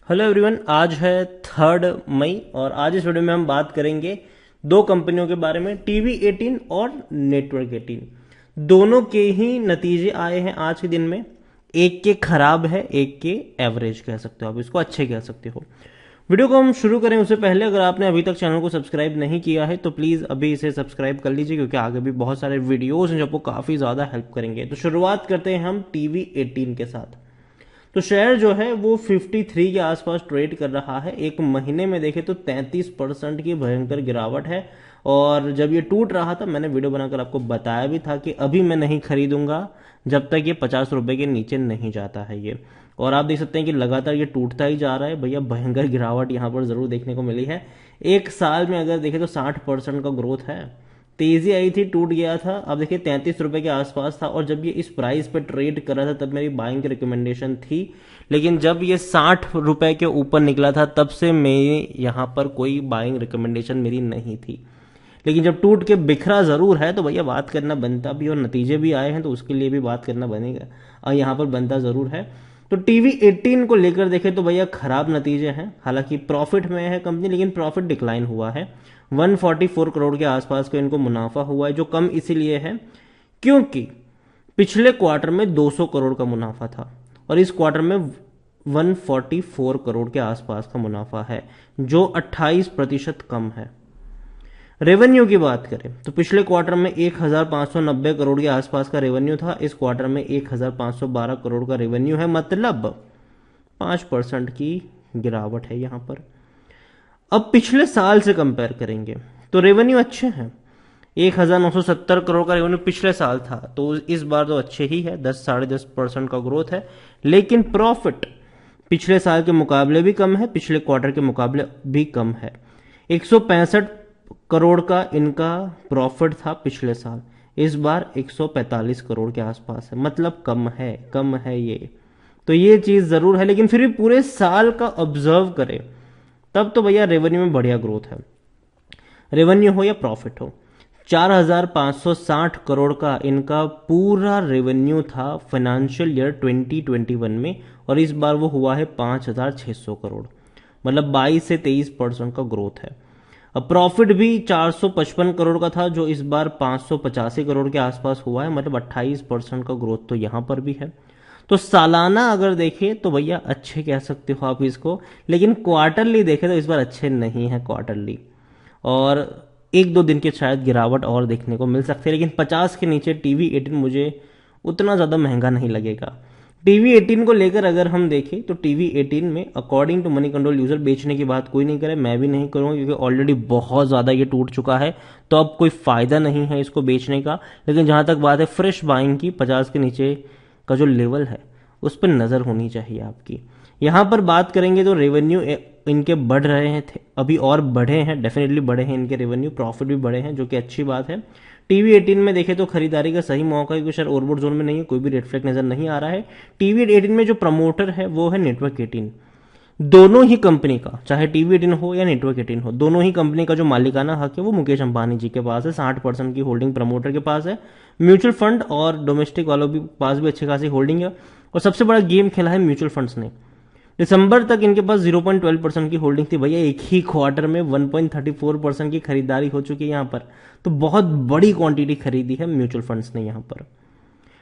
Hello everyone, आज है 3 मई और आज इस वीडियो में हम बात करेंगे दो कंपनियों के बारे में, TV18 और नेटवर्क 18। दोनों के ही नतीजे आए हैं आज के दिन में। एक के खराब है, एक के एवरेज कह सकते हो, आप इसको अच्छे कह सकते हो। वीडियो को हम शुरू करें उससे पहले अगर आपने अभी तक चैनल को सब्सक्राइब नहीं किया है तो प्लीज़ अभी इसे सब्सक्राइब कर लीजिए, क्योंकि आगे भी बहुत सारे वीडियोज़ हैं जो आपको काफ़ी ज़्यादा हेल्प करेंगे। तो शुरुआत करते हैं हम TV18 के साथ। तो शेयर जो है वो 53 के आसपास ट्रेड कर रहा है। एक महीने में देखे तो 33% की भयंकर गिरावट है। और जब ये टूट रहा था मैंने वीडियो बनाकर आपको बताया भी था कि अभी मैं नहीं खरीदूंगा जब तक ये 50 रुपए के नीचे नहीं जाता है ये। और आप देख सकते हैं कि लगातार ये टूटता ही जा रहा है। भैया भयंकर गिरावट यहाँ पर जरूर देखने को मिली है। एक साल में अगर देखें तो 60% का ग्रोथ है। तेजी आई थी, टूट गया था। अब देखिए 33 रुपए के आसपास था और जब ये इस प्राइस पे ट्रेड कर रहा था तब मेरी बाइंग की रिकमेंडेशन थी। लेकिन जब ये 60 रुपए के ऊपर निकला था तब से मेरी यहाँ पर कोई बाइंग रिकमेंडेशन मेरी नहीं थी। लेकिन जब टूट के बिखरा जरूर है तो भैया बात करना बनता भी, और नतीजे भी आए हैं तो उसके लिए भी बात करना बनेगा और यहाँ पर बनता जरूर है। तो TV18 को लेकर देखें तो भैया खराब नतीजे हैं। हालांकि प्रॉफिट में है कंपनी, लेकिन प्रॉफिट डिक्लाइन हुआ है। 144 करोड़ के आसपास का इनको मुनाफा हुआ है, जो कम इसीलिए है क्योंकि पिछले क्वार्टर में 200 करोड़ का मुनाफा था और इस क्वार्टर में 144 करोड़ के आसपास का मुनाफा है, जो 28% कम है। रेवेन्यू की बात करें तो पिछले क्वार्टर में 1590 करोड़ के आसपास का रेवेन्यू था। इस क्वार्टर में 1512 करोड़ का रेवेन्यू है, मतलब 5% की गिरावट है यहां पर। अब पिछले साल से कंपेयर करेंगे तो रेवेन्यू अच्छे हैं। 1970 करोड़ का रेवेन्यू पिछले साल था, तो इस बार तो अच्छे ही है, 10-10.5% का ग्रोथ है। लेकिन प्रॉफिट पिछले साल के मुकाबले भी कम है, पिछले क्वार्टर के मुकाबले भी कम है। 165 करोड़ का इनका प्रॉफिट था पिछले साल, इस बार 145 करोड़ के आसपास है, मतलब कम है ये। तो ये चीज जरूर है, लेकिन फिर भी पूरे साल का ऑब्जर्व करें तब तो भैया रेवेन्यू में बढ़िया ग्रोथ है। रेवेन्यू हो या प्रॉफिट हो, 4560 करोड़ का इनका पूरा रेवेन्यू था फाइनेंशियल ईयर 2021 में, और इस बार वो हुआ है 5600 करोड़, मतलब 22 से 23% का ग्रोथ है। अब प्रॉफिट भी 455 करोड़ का था, जो इस बार 585 करोड़ के आसपास हुआ है, मतलब 28% का ग्रोथ तो यहां पर भी है। तो सालाना अगर देखें तो भैया अच्छे कह सकते हो आप इसको, लेकिन क्वार्टरली देखें तो इस बार अच्छे नहीं है क्वार्टरली, और एक दो दिन के शायद गिरावट और देखने को मिल सकती है। लेकिन 50 के नीचे TV18 मुझे उतना ज़्यादा महंगा नहीं लगेगा। TV18 को लेकर अगर हम देखें तो TV18 में according to Moneycontrol user बेचने की बात कोई नहीं करे, मैं भी नहीं करूंगा, क्योंकि ऑलरेडी बहुत ज़्यादा ये टूट चुका है, तो अब कोई फायदा नहीं है इसको बेचने का। लेकिन जहां तक बात है फ्रेश बाइंग की, 50 के नीचे का जो लेवल है उस पर नज़र होनी चाहिए आपकी। यहां पर बात करेंगे तो रेवेन्यू इनके बढ़ रहे हैं, थे अभी और बढ़े हैं, डेफिनेटली बढ़े हैं इनके रेवेन्यू, प्रॉफिट भी बढ़े हैं, जो कि अच्छी बात है। TV18 में देखें तो खरीदारी का सही मौका है, क्योंकि शायद ओवरबोट जोन में नहीं है, कोई भी रेड फ्लैग नजर नहीं आ रहा है। TV18 में जो प्रमोटर है वो है नेटवर्क 18। दोनों ही कंपनी का, चाहे TV18 हो या नेटवर्क 18 हो, दोनों ही कंपनी का जो मालिकाना हक है वो मुकेश अंबानी जी के पास है। 60% की होल्डिंग प्रमोटर के पास है। म्यूचुअल फंड और डोमेस्टिक वालों के पास भी अच्छी खासी होल्डिंग है। और सबसे बड़ा गेम खेला है म्यूचुअल फंड्स ने। दिसंबर तक इनके पास 0.12% की होल्डिंग थी। भैया एक ही क्वार्टर में 1.34% की खरीदारी हो चुकी है यहाँ पर, तो बहुत बड़ी क्वांटिटी खरीदी है म्यूचुअल फंड्स ने यहाँ पर।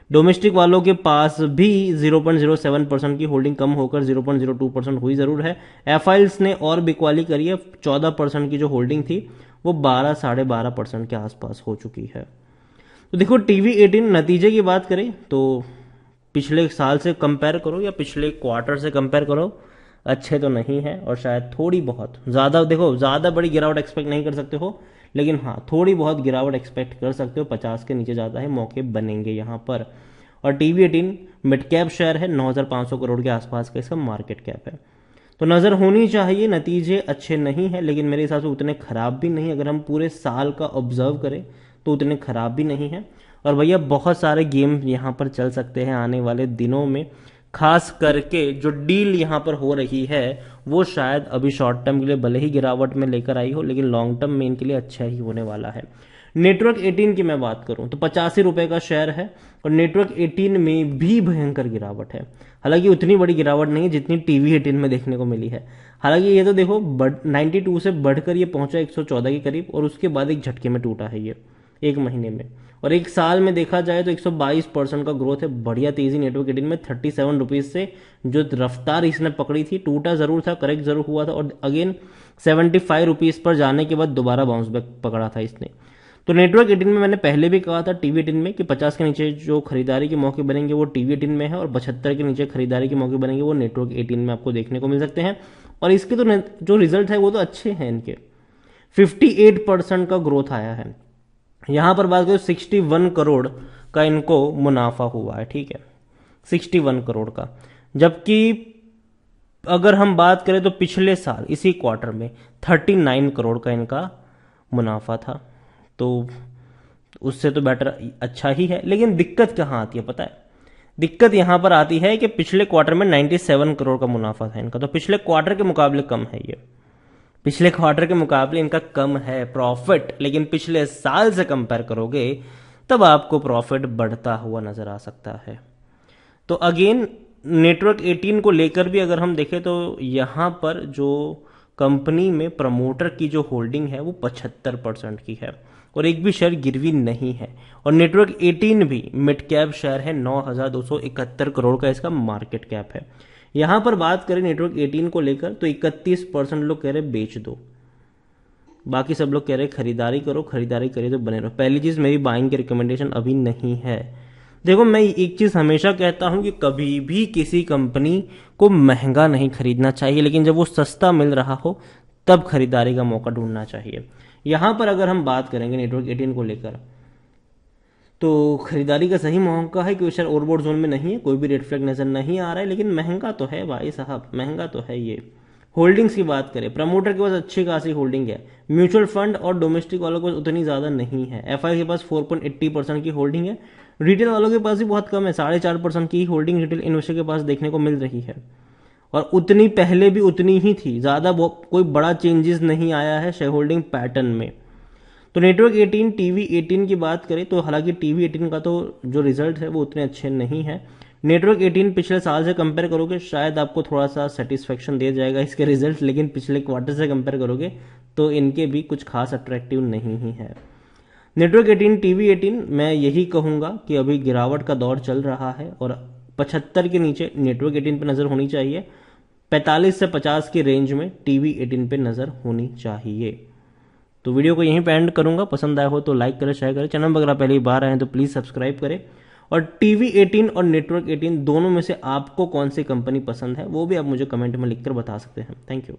डोमेस्टिक वालों के पास भी 0.07% की होल्डिंग कम होकर 0.02% हुई जरूर है। एफआईल्स ने और बिकवाली करी है, 14% की जो होल्डिंग थी वो 12-12.5% के आसपास हो चुकी है। तो देखो TV18 नतीजे की बात करें तो पिछले साल से कंपेयर करो या पिछले क्वार्टर से कंपेयर करो, अच्छे तो नहीं है, और शायद थोड़ी बहुत ज़्यादा, देखो ज़्यादा बड़ी गिरावट एक्सपेक्ट नहीं कर सकते हो, लेकिन हाँ थोड़ी बहुत गिरावट एक्सपेक्ट कर सकते हो। 50 के नीचे ज़्यादा है, मौके बनेंगे यहाँ पर। और TV18 मिड कैप शेयर है, 9500 करोड़ के आसपास का इसका मार्केट कैप है, तो नज़र होनी चाहिए। नतीजे अच्छे नहीं है, लेकिन मेरे हिसाब से उतने खराब भी नहीं, अगर हम पूरे साल का ऑब्जर्व करें तो उतने खराब भी नहीं है। और भैया बहुत सारे गेम यहाँ पर चल सकते हैं आने वाले दिनों में, खास करके जो डील यहाँ पर हो रही है वो शायद अभी शॉर्ट टर्म के लिए भले ही गिरावट में लेकर आई हो, लेकिन लॉन्ग टर्म में इनके लिए अच्छा ही होने वाला है। नेटवर्क 18 की मैं बात करूं तो 85 रुपए का शेयर है, और नेटवर्क 18 में भी भयंकर गिरावट है। हालांकि उतनी बड़ी गिरावट नहीं है जितनी टीवी 18 में देखने को मिली है। हालांकि ये तो देखो 92 से बढ़कर ये पहुंचा 114 के करीब, और उसके बाद एक झटके में टूटा है ये एक महीने में। और एक साल में देखा जाए तो 122% का ग्रोथ है, बढ़िया तेजी नेटवर्क 18 में। 37 रुपीज से जो रफ्तार इसने पकड़ी थी, टूटा जरूर था, करेक्ट जरूर हुआ था, और अगेन 75 रुपीज पर जाने के बाद दोबारा बाउंस बैक पकड़ा था इसने। तो नेटवर्क 18 में मैंने पहले भी कहा था टीवी 18 में कि 50 के नीचे जो खरीदारी के मौके बनेंगे वो टीवी 18 में है, और 75 के नीचे खरीदारी के मौके बनेंगे वो नेटवर्क 18 में आपको देखने को मिल सकते हैं। और इसके तो जो रिजल्ट है वो तो अच्छे हैं इनके, 58% का ग्रोथ आया है। यहां पर बात करें 61 करोड़ का इनको मुनाफा हुआ है, ठीक है, 61 करोड़ का। जबकि अगर हम बात करें तो पिछले साल इसी क्वार्टर में 39 करोड़ का इनका मुनाफा था, तो उससे तो बेटर अच्छा ही है। लेकिन दिक्कत कहाँ आती है पता है? दिक्कत यहां पर आती है कि पिछले क्वार्टर में 97 करोड़ का मुनाफा था इनका, तो पिछले क्वार्टर के मुकाबले कम है ये, पिछले क्वार्टर के मुकाबले इनका कम है प्रॉफिट। लेकिन पिछले साल से कंपेयर करोगे तब आपको प्रॉफिट बढ़ता हुआ नजर आ सकता है। तो अगेन नेटवर्क 18 को लेकर भी अगर हम देखें तो यहां पर जो कंपनी में प्रमोटर की जो होल्डिंग है वो 75% की है, और एक भी शेयर गिरवी नहीं है। और नेटवर्क 18 भी मिड कैप शेयर है, 9,271 करोड़ का इसका मार्केट कैप है। यहां पर बात करें नेटवर्क 18 को लेकर तो 31% लोग कह रहे बेच दो, बाकी सब लोग कह रहे खरीदारी करो, खरीदारी करिए तो बने रहो। पहली चीज, मेरी बाइंग की रिकमेंडेशन अभी नहीं है। देखो मैं एक चीज हमेशा कहता हूं कि कभी भी किसी कंपनी को महंगा नहीं खरीदना चाहिए, लेकिन जब वो सस्ता मिल रहा हो तब खरीदारी का मौका ढूंढना चाहिए। यहां पर अगर हम बात करेंगे नेटवर्क 18 को लेकर तो खरीदारी का सही मौका है, क्योंकि शेयर ओवरबॉट जोन में नहीं है, कोई भी रेड फ्लैग नजर नहीं आ रहा है, लेकिन महंगा तो है भाई साहब, महंगा तो है ये। होल्डिंग्स की बात करें, प्रमोटर के पास अच्छी खासी होल्डिंग है, म्यूचुअल फंड और डोमेस्टिक वालों के पास उतनी ज्यादा नहीं है। एफआई के पास 4.80% की होल्डिंग है, रिटेल वालों के पास भी बहुत कम है, 4.5% की होल्डिंग रिटेल इन्वेस्टर के पास देखने को मिल रही है, और उतनी पहले भी उतनी ही थी, ज्यादा कोई बड़ा चेंजेस नहीं आया है शेयर होल्डिंग पैटर्न में। तो नेटवर्क 18 टीवी 18 की बात करें तो हालांकि टीवी 18 का तो जो रिजल्ट है वो उतने अच्छे नहीं है। नेटवर्क 18 पिछले साल से कंपेयर करोगे शायद आपको थोड़ा सा सेटिस्फेक्शन दे जाएगा इसके रिजल्ट, लेकिन पिछले क्वार्टर से कंपेयर करोगे तो इनके भी कुछ खास अट्रैक्टिव नहीं ही है। नेटवर्क 18 टीवी 18 मैं यही कहूंगा कि अभी गिरावट का दौर चल रहा है, और 75 के नीचे नेटवर्क 18 पे नजर होनी चाहिए, 45 से 50 की रेंज में टीवी 18 पे नजर होनी चाहिए। तो वीडियो को यहीं पे एंड करूंगा, पसंद आया हो तो लाइक करें, शेयर करें, चैनल पर अगर पहली बार आए हैं तो प्लीज सब्सक्राइब करें। और टीवी 18 और नेटवर्क 18 दोनों में से आपको कौन सी कंपनी पसंद है वो भी आप मुझे कमेंट में लिखकर बता सकते हैं। Thank you.